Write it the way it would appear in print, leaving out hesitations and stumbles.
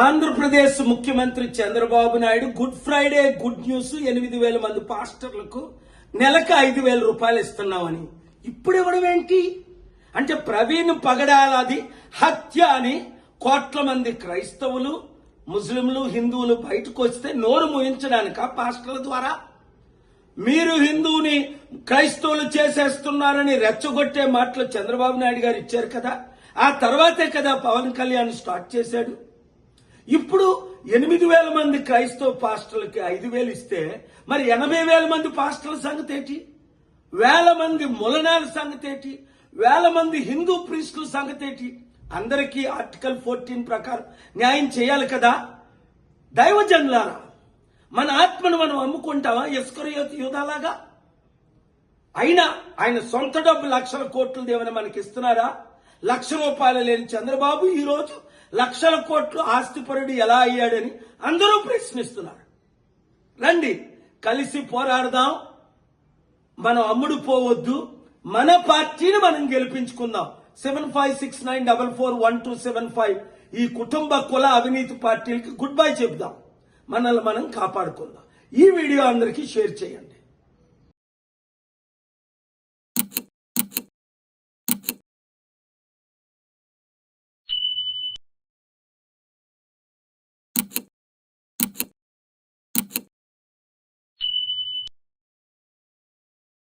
ఆంధ్రప్రదేశ్ ముఖ్యమంత్రి Chandrababu Naidu good Friday good news 8,000 మంది పాస్టర్లకు నెలకు 5,000 రూపాయలు ఇస్తున్నామని ఇప్పుడు ఇవ్వడం ఏంటి అంటే ప్రవీణ్ పగడాలది హత్య అని కోట్ల మంది క్రైస్తవులు ముస్లింలు హిందువులు బయటకు వస్తే నోరు మూయించడానిక పాస్టర్ల ద్వారా మీరు హిందువుని క్రైస్తవులు చేసేస్తున్నారని రెచ్చగొట్టే మాటలు చంద్రబాబు నాయుడు గారు ఇచ్చారు కదా ఆ తర్వాతే కదా పవన్ కళ్యాణ్ స్టార్ట్ చేశాడు. ఇప్పుడు 8,000 మంది క్రైస్తవ పాస్టర్లకి 5,000 ఇస్తే మరి 80,000 మంది పాస్టర్ల సంగతి ఏంటి, 1,000 మంది ములనాల సంగతి ఏంటి, 1,000 మంది హిందూ ప్రీస్టుల సంగతి ఏంటి? అందరికీ ఆర్టికల్ 14 ప్రకారం న్యాయం చేయాలి కదా. దైవజనులారా, మన ఆత్మను మనం అమ్ముకుంటామా ఇస్కరియోతు యూదాలాగా? అయినా ఆయన సొంత డబ్బు లక్షల కోట్లు దేవుని మనకి ఇస్తున్నారా? ₹1,00,000 లేని చంద్రబాబు ఈ రోజు లక్షల కోట్లు ఆస్తిపరుడు ఎలా అయ్యాడని అందరూ ప్రశ్నిస్తున్నారు. రండి కలిసి పోరాడదాం, మనం అమ్ముడు పోవద్దు, మన పార్టీని మనం గెలిపించుకుందాం. 7569441275 ఈ కుటుంబ కుల అవినీతి పార్టీలకి గుడ్ బై చెప్దాం, మనల్ని మనం కాపాడుకుందాం. ఈ వీడియో అందరికీ షేర్ చేయండి.